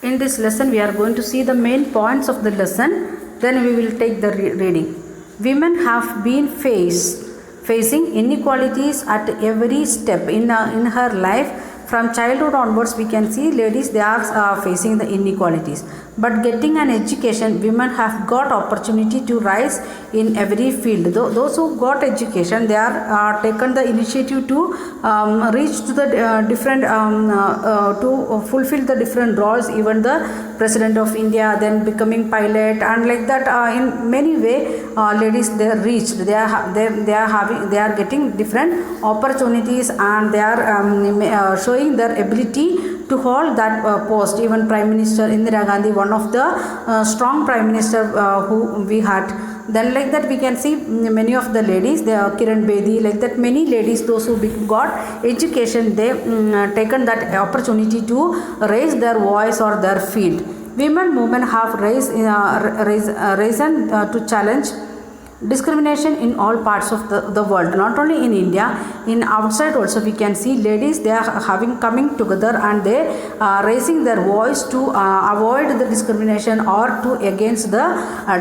In this lesson, we are going to see the main points of the lesson. Then we will take the reading. Women have been facing inequalities at every step in her life. From childhood onwards, we can see ladies, they are facing the inequalities. But getting an education, women have got opportunity to rise in every field. Those who got education, they are taken the initiative to reach to the to fulfill the different roles. Even the President of India, then becoming pilot, and like that, in many way, ladies they reached. They are getting different opportunities, and they are showing their ability to hold that post. Even Prime Minister Indira Gandhi, one of the strong Prime Minister who we had. Then like that we can see many of the ladies, they are Kiran Bedi, like that many ladies, those who got education, they taken that opportunity to raise their voice or their field. Women movement have risen to challenge discrimination in all parts of the world, not only in India, in outside also we can see ladies, they are coming together, and they raising their voice to avoid the discrimination or to against the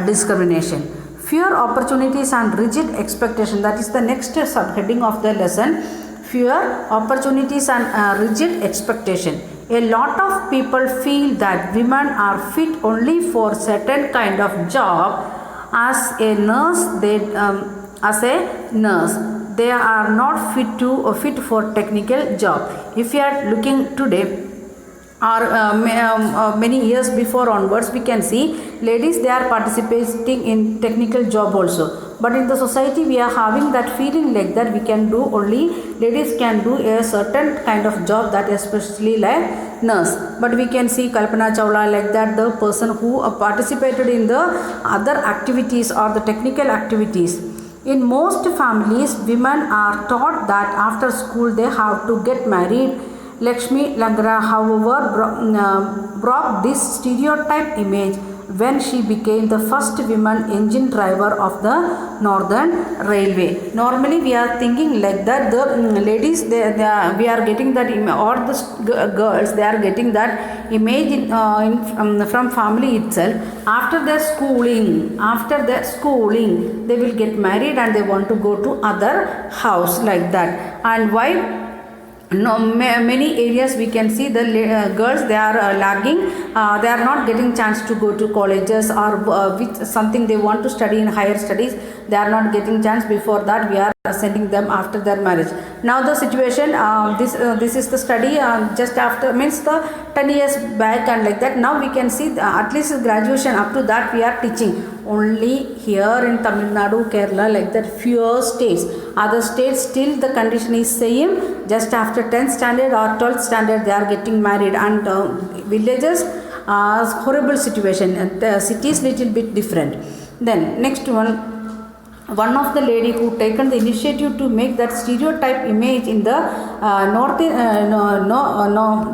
discrimination. Fewer opportunities and rigid expectation, that is the next subheading of the lesson. Fewer opportunities and rigid expectation. A lot of people feel that women are fit only for certain kind of job. As a nurse, they are not fit for technical job. If you are looking today, or many years before onwards, we can see ladies, they are participating in technical job also. But in the society, we are having that feeling like that we can do only, ladies can do a certain kind of job, that especially like nurse. But we can see Kalpana Chawla, like that, the person who participated in the other activities or the technical activities. In most families, women are taught that after school they have to get married. Lakshmi Langra, however, broke this stereotype image when she became the first woman engine driver of the Northern Railway. Normally, we are thinking like that the ladies, we are getting that image, or the girls, they are getting that image from family itself. After their schooling, they will get married and they want to go to other house, like that. And why? No, many areas we can see the girls, they are lagging, they are not getting chance to go to colleges, or with something they want to study in higher studies, they are not getting chance. Before that, we are sending them after their marriage. Now the situation, this is the study just after, means the 10 years back, and like that. Now we can see at least graduation, up to that we are teaching. Only here in Tamil Nadu, Kerala, like that, fewer states. Other states still the condition is same. Just after 10th standard or 12th standard, they are getting married. And villages, horrible situation. And cities little bit different. Then next one of the lady who taken the initiative to make that stereotype image in the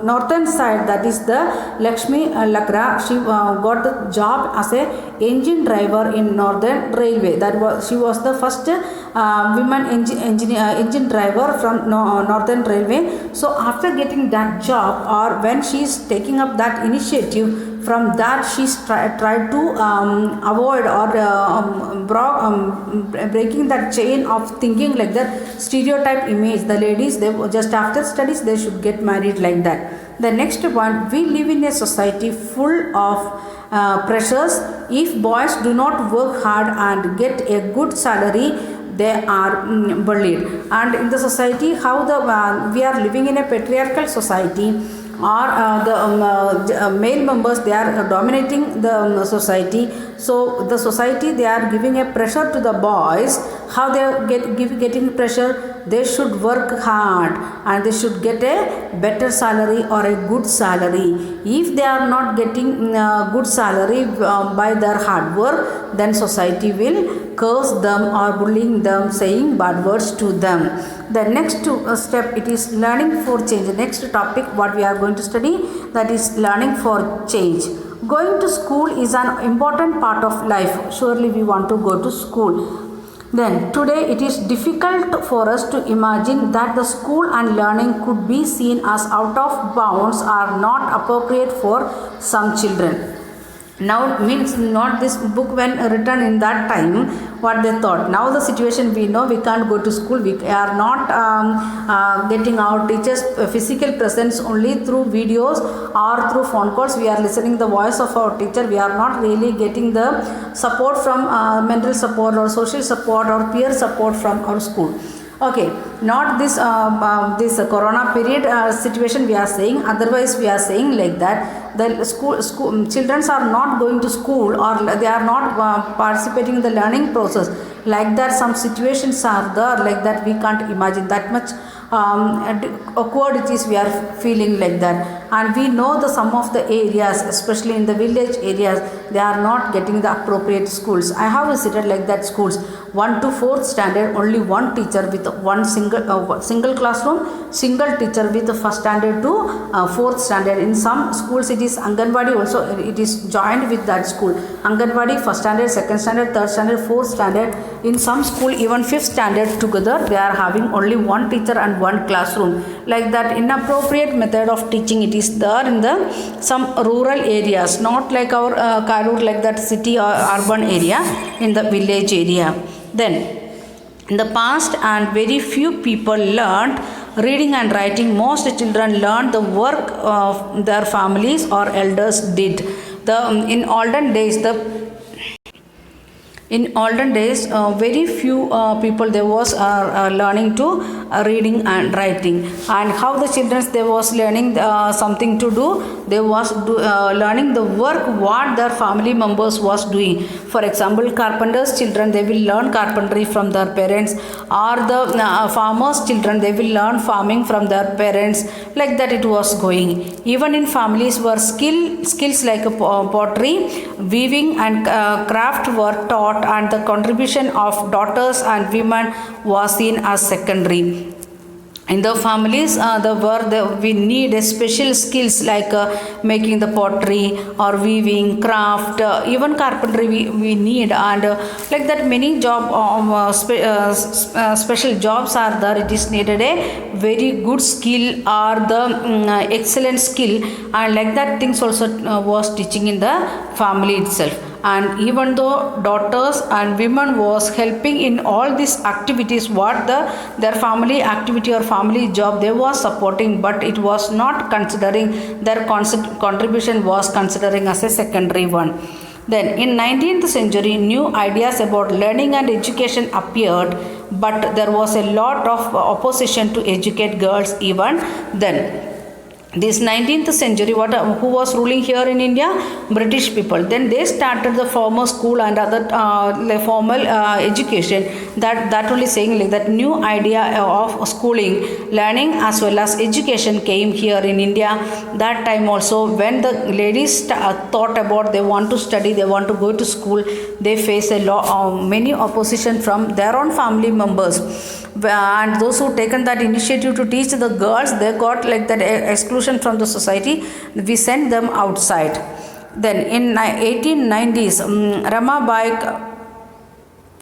northern side, that is the Lakshmi Lakra. She got the job as a engine driver in Northern Railway. She was the first women engine driver from Northern Railway. So after getting that job, or when she is taking up that initiative, from that she tried to avoid or breaking that chain of thinking, like that stereotype image. The ladies, they just after studies they should get married, like that. The next one, we live in a society full of pressures. If boys do not work hard and get a good salary, they are bullied. And in the society, how we are living in a patriarchal society, or the male members, they are dominating the society. So the society, they are giving a pressure to the boys. How they are getting pressure? They should work hard and they should get a better salary or a good salary. If they are not getting good salary by their hard work, then society will curse them or bullying them, saying bad words to them. The next step, it is learning for change. The next topic what we are going to study, that is learning for change. Going to school is an important part of life. Surely we want to go to school. Then today it is difficult for us to imagine that the school and learning could be seen as out of bounds or not appropriate for some children. Now means not this book when written in that time what they thought. Now the situation we know, we can't go to school, we are not getting our teachers physical presence, only through videos or through phone calls we are listening the voice of our teacher. We are not really getting the support from mental support or social support or peer support from our school. Okay, not this this corona period situation we are saying, otherwise we are saying like that the school children are not going to school or they are not participating in the learning process, like that some situations are there, like that we can't imagine that much awkwardities we are feeling like that. And we know the some of the areas, especially in the village areas, they are not getting the appropriate schools. I have visited like that schools, 1 to 4th standard only one teacher with one single classroom, single teacher with the 1st standard to 4th standard. In some schools it is Anganwadi also, it is joined with that school, Anganwadi 1st standard, 2nd standard, 3rd standard, 4th standard. In some school even 5th standard together they are having only one teacher and one classroom. Like that inappropriate method of teaching it is there in the some rural areas, not like our Karur, like that city or urban area, in the village area. Then in the past and very few people learned reading and writing. Most children learned the work of their families or elders did. In olden days very few people there was learning to reading and writing. And how the children they was learning something to do, they was learning the work what their family members was doing. For example, carpenters children they will learn carpentry from their parents, or the farmers children they will learn farming from their parents. Like that it was going. Even in families where skills like pottery, weaving and craft were taught, and the contribution of daughters and women was seen as secondary. In the families we need special skills like making the pottery or weaving, craft, even carpentry we need. And like that many special jobs are there. It is needed a very good skill or the excellent skill, and like that things also was teaching in the family itself. And even though daughters and women was helping in all these activities what their family activity or family job they was supporting, but it was not considering their contribution was considering as a secondary one. Then in 19th century new ideas about learning and education appeared, but there was a lot of opposition to educate girls even then. This 19th century, who was ruling here in India? British people. Then they started the formal school and other formal education. That only saying like that new idea of schooling, learning as well as education came here in India. That time also when the ladies thought about they want to study, they want to go to school, they face many opposition from their own family members. And those who taken that initiative to teach the girls, they got like that exclusion from the society. We sent them outside. Then in 1890s, Ramabai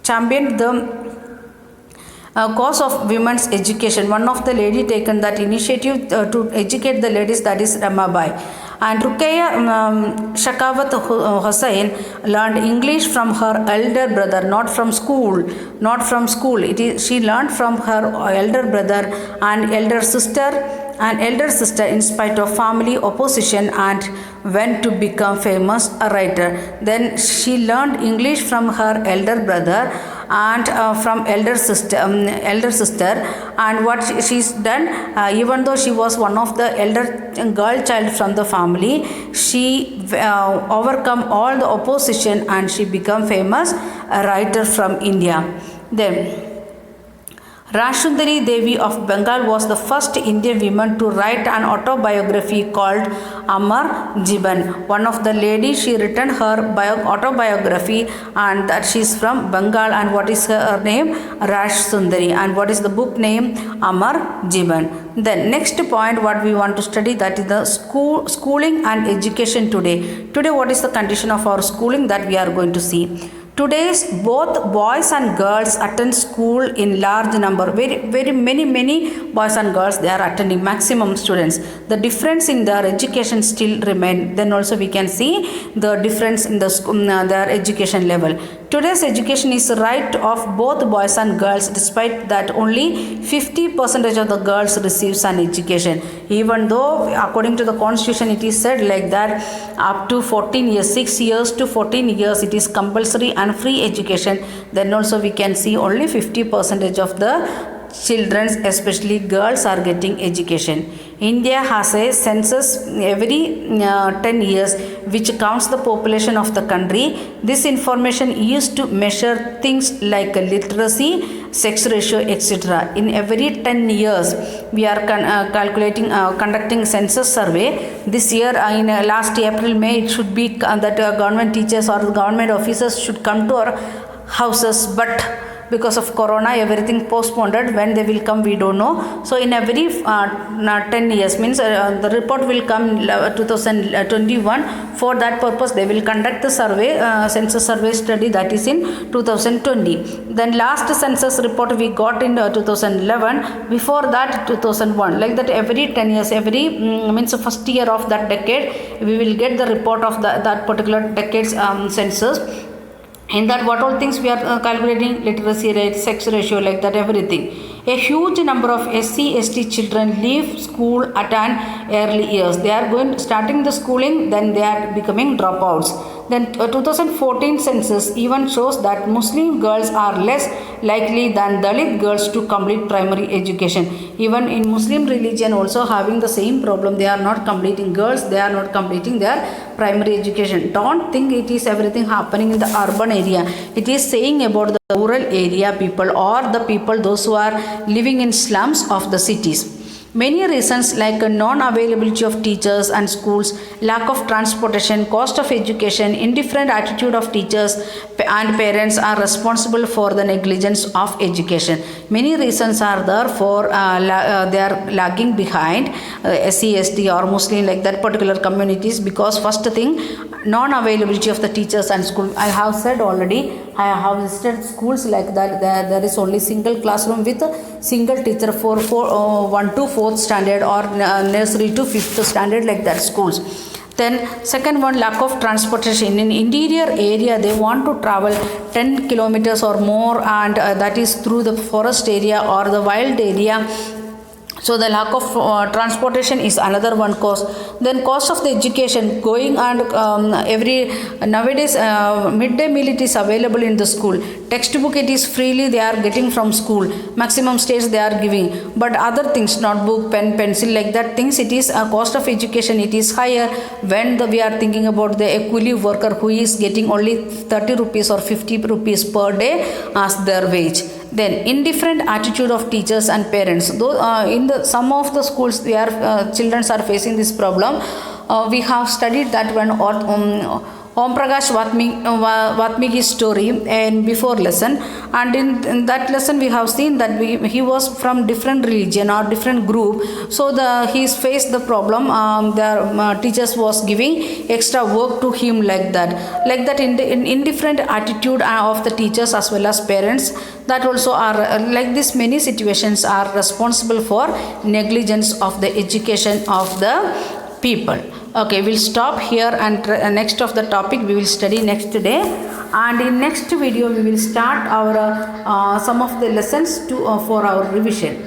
championed the cause of women's education. One of the lady taken that initiative to educate the ladies, that is Ramabai. And Ruqayya Shekhawat Hussain learned English from her elder brother, not from school. She learned from her elder brother and elder sister in spite of family opposition, and went to become famous a writer. Then she learned English from her elder brother and from elder sister. And what she's done, even though she was one of the elder girl child from the family, she overcome all the opposition and she become famous a writer from India. Then Rashundari Devi of Bengal was the first Indian woman to write an autobiography called Amar Jiban. One of the ladies, she written her autobiography, and that she is from Bengal. And what is her name? Rashundari. And what is the book name? Amar Jiban. Then next point what we want to study, that is the schooling and education today. Today what is the condition of our schooling that we are going to see. Today's both boys and girls attend school in large number. Very many boys and girls they are attending, maximum students. The difference in their education still remain. Then also we can see the difference in the their education level. Today's education is right of both boys and girls, despite that only 50% of the girls receives an education. Even though according to the constitution it is said like that up to 14 years, 6 years to 14 years it is compulsory and free education. Then also we can see only 50% of the children, especially girls, are getting education. India has a census every 10 years which counts the population of the country. This information used to measure things like literacy, sex ratio, etc. In every 10 years we are conducting census survey. This year in last April May it should be that government teachers or government officers should come to our houses, but because of corona everything postponed. When they will come we don't know. So in every 10 years means the report will come 2021. For that purpose they will conduct the survey, census survey study, that is in 2020. Then last census report we got in 2011. Before that 2001. Like that every 10 years, every means first year of that decade we will get the report of that particular decade's census. In that what all things we are calculating: literacy rate, sex ratio, like that everything. A huge number of SC/ST children leave school at an early years. They are starting the schooling, then they are becoming dropouts. Then 2014 census even shows that Muslim girls are less likely than Dalit girls to complete primary education. Even in Muslim religion also having the same problem. They are not completing, girls they are not completing their primary education. Don't think it is everything happening in the urban area. It is saying about the rural area people or the people those who are living in slums of the cities. Many reasons like non-availability of teachers and schools, lack of transportation, cost of education, indifferent attitude of teachers and parents are responsible for the negligence of education. Many reasons are there for they are lagging behind SC/ST or Muslim, like that particular communities, because first thing, non-availability of the teachers and school. I have said already, I have visited schools like that. There is only single classroom with a single teacher for 1 to 4th standard or nursery to 5th standard, like that schools. Then second one, lack of transportation. In interior area they want to travel 10 kilometers or more, and that is through the forest area or the wild area. So the lack of transportation is another one cause. Then cost of the education going, and every nowadays midday meal it is available in the school. Textbook it is freely they are getting from school. Maximum states they are giving. But other things, notebook, pen, pencil, like that things, it is a cost of education it is higher when we are thinking about the equally worker who is getting only 30 rupees or 50 rupees per day as their wage. Then indifferent attitude of teachers and parents. Though in the some of the schools we are children are facing this problem. We have studied that one Om Prakash Vatmiki's story in before lesson, and in that lesson we have seen that he was from different religion or different group. So he's faced the problem. Their teachers was giving extra work to him, like that in indifferent attitude of the teachers as well as parents. That also are like this. Many situations are responsible for negligence of the education of the people. Okay, we'll stop here, and next of the topic we will study next day, and in next video we will start our some of the lessons for our revision.